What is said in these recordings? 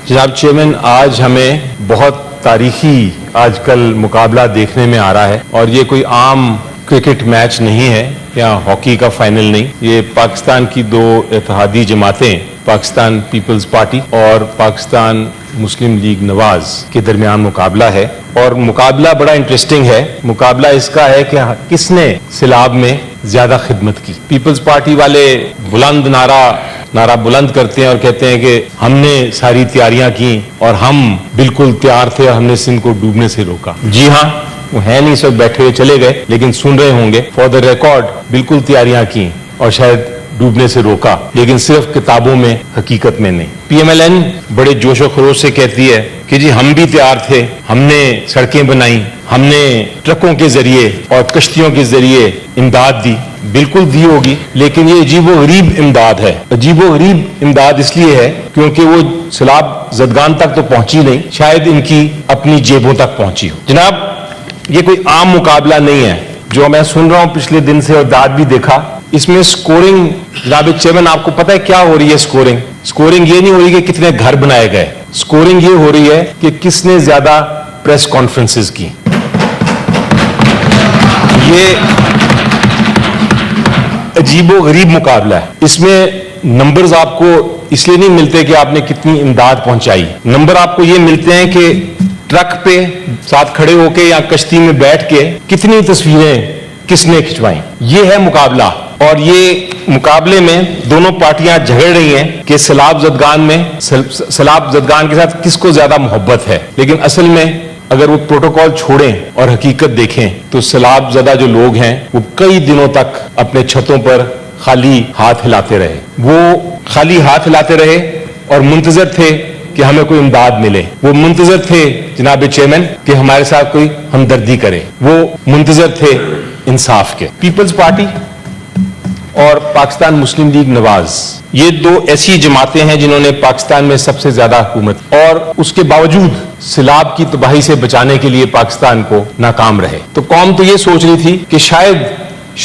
جناب چیئرمین، آج ہمیں بہت تاریخی آج کل مقابلہ دیکھنے میں آ رہا ہے اور یہ کوئی عام کرکٹ میچ نہیں ہے یا ہاکی کا فائنل نہیں. یہ پاکستان کی دو اتحادی جماعتیں، پاکستان پیپلز پارٹی اور پاکستان مسلم لیگ نواز کے درمیان مقابلہ ہے اور مقابلہ بڑا انٹرسٹنگ ہے. مقابلہ اس کا ہے کہ کس نے سیلاب میں زیادہ خدمت کی. پیپلز پارٹی والے بلند نعرہ بلند کرتے ہیں اور کہتے ہیں کہ ہم نے ساری تیاریاں کی اور ہم بالکل تیار تھے اور ہم نے سندھ کو ڈوبنے سے روکا. جی ہاں، وہ ہے نہیں، سب بیٹھے ہوئے چلے گئے، لیکن سن رہے ہوں گے فار دا ریکارڈ بالکل تیاریاں کی اور شاید ڈوبنے سے روکا، لیکن صرف کتابوں میں، حقیقت میں نہیں. پی ایم ایل این بڑے جوش و خروش سے کہتی ہے کہ جی ہم بھی تیار تھے، ہم نے سڑکیں بنائیں، ہم نے ٹرکوں کے ذریعے اور کشتیوں کے ذریعے امداد دی. بالکل دی ہوگی، لیکن یہ عجیب و غریب امداد ہے. عجیب و غریب امداد اس لیے ہے کیونکہ وہ سیلاب زدگان تک تو پہنچی نہیں، شاید ان کی اپنی جیبوں تک پہنچی ہو. جناب، یہ کوئی عام مقابلہ نہیں ہے جو میں سن رہا ہوں پچھلے دن سے اور داد بھی دیکھا. اس میں سکورنگ، جناب چیئرمین آپ کو پتہ ہے کیا ہو رہی ہے؟ سکورنگ یہ نہیں ہو رہی کہ کتنے گھر بنائے گئے. سکورنگ یہ ہو رہی ہے کہ کس نے زیادہ پریس کانفرنسز کی. یہ عجیب و غریب مقابلہ ہے. اس میں نمبرز آپ کو اس لیے نہیں ملتے کہ آپ نے کتنی امداد پہنچائی. نمبر آپ کو یہ ملتے ہیں کہ ٹرک پہ ساتھ کھڑے ہو کے یا کشتی میں بیٹھ کے کتنی تصویریں کس نے کھنچوائیں. یہ ہے مقابلہ. اور یہ مقابلے میں دونوں پارٹیاں جھگڑ رہی ہیں کہ سیلاب زدگان کے ساتھ کس کو زیادہ محبت ہے. لیکن اصل میں اگر وہ پروٹوکول چھوڑیں اور حقیقت دیکھیں تو سیلاب زدہ جو لوگ ہیں وہ کئی دنوں تک اپنے چھتوں پر خالی ہاتھ ہلاتے رہے. وہ خالی ہاتھ ہلاتے رہے اور منتظر تھے کہ ہمیں کوئی امداد ملے. وہ منتظر تھے جناب چیئرمین کہ ہمارے ساتھ کوئی ہمدردی کرے. وہ منتظر تھے انصاف کے. پیپلز پارٹی اور پاکستان مسلم لیگ نواز، یہ دو ایسی جماعتیں ہیں جنہوں نے پاکستان میں سب سے زیادہ حکومت اور اس کے باوجود سیلاب کی تباہی سے بچانے کے لیے پاکستان کو ناکام رہے. تو قوم تو یہ سوچ رہی تھی کہ شاید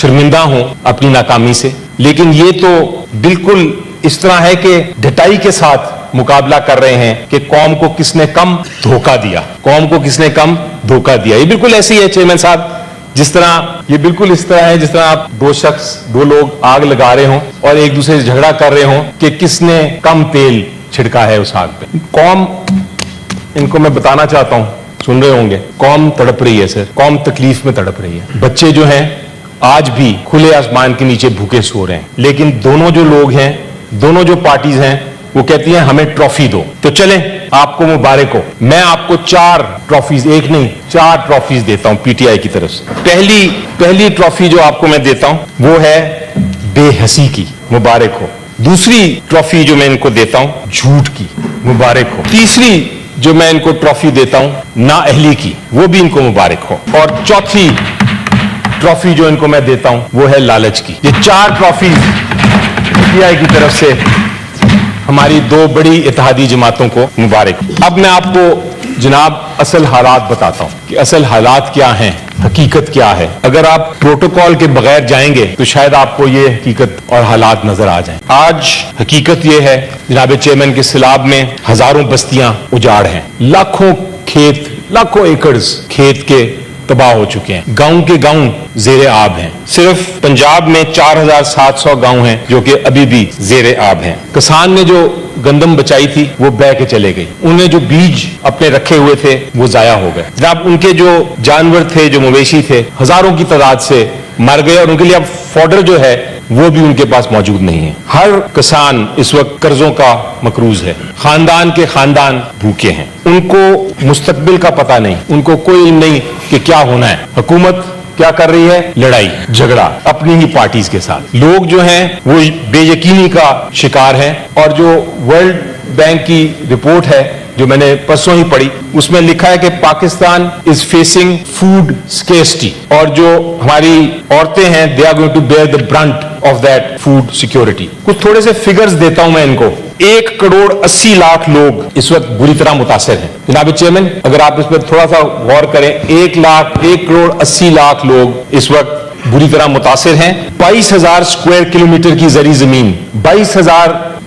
شرمندہ ہوں اپنی ناکامی سے، لیکن یہ تو بالکل اس طرح ہے کہ ڈٹائی کے ساتھ مقابلہ کر رہے ہیں کہ قوم کو کس نے کم دھوکہ دیا. قوم کو کس نے کم دھوکہ دیا. یہ بالکل ایسی ہے چیئرمین صاحب، جس طرح یہ بالکل اس طرح ہے جس طرح آپ دو لوگ آگ لگا رہے ہوں اور ایک دوسرے سے جھگڑا کر رہے ہوں کہ کس نے کم تیل چھڑکا ہے اس آگ پہ. قوم، ان کو میں بتانا چاہتا ہوں، سن رہے ہوں گے، قوم تڑپ رہی ہے سر. قوم تکلیف میں تڑپ رہی ہے. بچے جو ہیں آج بھی کھلے آسمان کے نیچے بھوکے سو رہے ہیں. لیکن دونوں جو لوگ ہیں، دونوں جو پارٹیز ہیں، وہ کہتی ہیں ہمیں ٹرافی دو. تو چلیں، آپ کو مبارک ہو. میں آپ کو 4 ٹرافیز، ایک نہیں 4 ٹرافیز دیتا ہوں پی ٹی آئی کی طرف سے. پہلی ٹرافی جو آپ کو میں دیتا ہوں وہ ہے بے حسی کی، مبارک ہو. دوسری ٹرافی جو میں ان کو دیتا ہوں جھوٹ کی، مبارک ہو. تیسری جو میں ان کو ٹرافی دیتا ہوں نااہلی کی، وہ بھی ان کو مبارک ہو. اور چوتھی ٹرافی جو ان کو میں دیتا ہوں وہ ہے لالچ کی. یہ 4 ٹرافیز پی ٹی آئی کی طرف سے ہماری دو بڑی اتحادی جماعتوں کو مبارک. اب میں آپ کو جناب اصل حالات بتاتا ہوں کہ اصل حالات کیا ہیں، حقیقت کیا ہے. اگر آپ پروٹوکول کے بغیر جائیں گے تو شاید آپ کو یہ حقیقت اور حالات نظر آ جائیں. آج حقیقت یہ ہے جناب چیئرمین کے سیلاب میں ہزاروں بستیاں اجاڑ ہیں، لاکھوں کھیت، لاکھوں ایکڑز کھیت کے تباہ ہو چکے ہیں. گاؤں کے گاؤں زیر آب ہیں. صرف پنجاب میں 4700 گاؤں ہیں جو کہ ابھی بھی زیر آب ہیں. کسان نے جو گندم بچائی تھی وہ بہہ کے چلے گئی. انہیں جو بیج اپنے رکھے ہوئے تھے وہ ضائع ہو گئے. جناب ان کے جو جانور تھے، جو مویشی تھے، ہزاروں کی تعداد سے مر گئے اور ان کے لیے اب فوڈر جو ہے وہ بھی ان کے پاس موجود نہیں ہے. ہر کسان اس وقت قرضوں کا مقروض ہے. خاندان کے خاندان بھوکے ہیں. ان کو مستقبل کا پتہ نہیں، ان کو کوئی علم نہیں کہ کیا ہونا ہے. حکومت کیا کر رہی ہے؟ لڑائی جھگڑا اپنی ہی پارٹیز کے ساتھ. لوگ جو ہیں وہ بے یقینی کا شکار ہیں. اور جو ورلڈ بینک کی رپورٹ ہے جو میں نے پرسوں ہی پڑھی، اس میں لکھا ہے کہ Pakistan is facing food scarcity. اور جو ہماری عورتیں ہیں they are going to bear the brunt of that food security. کچھ تھوڑے سے فگرز دیتا ہوں میں ان کو. 1,80,00,000 لوگ اس وقت بری طرح متاثر ہیں. جناب چیئرمین اگر آپ اس پر تھوڑا سا غور کریں، 1,80,00,000 لوگ اس وقت بری طرح متاثر ہیں. 22,000 اسکوائر کلومیٹر کی زرعی زمین، 22,000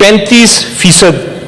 35%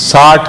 60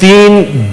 $3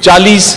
40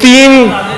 3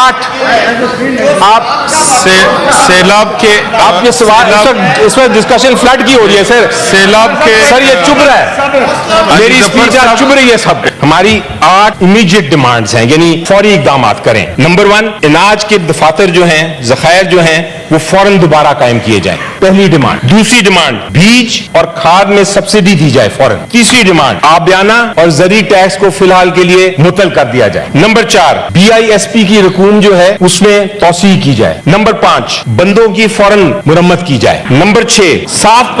8 آپ سیلاب کے آپ یہ سوال اس وقت ڈسکشن فلڈ کی ہو رہی ہے سر. سیلاب کے سر یہ چپ رہا ہے, میری اسپیچ آپ چپ رہی ہے سب. ہماری 8 امیڈیٹ ڈیمانڈز ہیں, یعنی فوری اقدامات کریں. نمبر 1, اناج کے دفاتر جو ہیں, ذخائر جو ہیں, وہ فوراً دوبارہ قائم کیے جائیں, پہلی ڈیمانڈ. دوسری ڈیمانڈ, بیج اور کھاد میں سبسڈی دی جائے فوراً. تیسری ڈیمانڈ, آبیانہ اور زرعی ٹیکس کو فی الحال کے لیے معطل کر دیا جائے. نمبر 4, BISP کی رقوم جو ہے اس میں توسیع کی جائے. نمبر 5, بندوں کی فوراً مرمت کی جائے. نمبر 6, صاف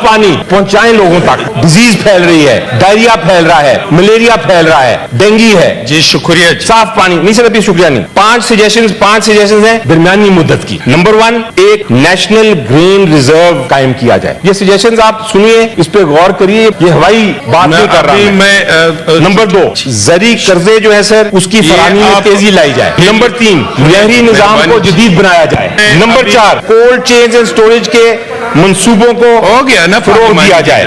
پانی پہنچائیں لوگوں تک. ڈیزیز پھیل رہی ہے, ڈائریا پھیل رہا ہے, ملیریا پھیل رہا ہے, ڈینگی ہے. جی شکریہ. صاف پانی نہیں سر, ابھی شکریہ نہیں. 5 سجیشنز ہیں درمیانی مدت کی. نمبر 1, ایک نیشنل گرین ریزرو قائم کیا جائے. یہ سجیشنز آپ سنیے, اس پہ غور کریے, یہ ہوائی بات نہیں کر رہا میں. نمبر 2, زرعی قرضے جو ہے سر اس کی فراہمی میں تیزی لائی جائے. نمبر 3, نہری نظام کو جدید بنایا جائے. Number 4, cold chains and storage کے منصوبوں کو ہو گیا نا فروغ دیا جائے.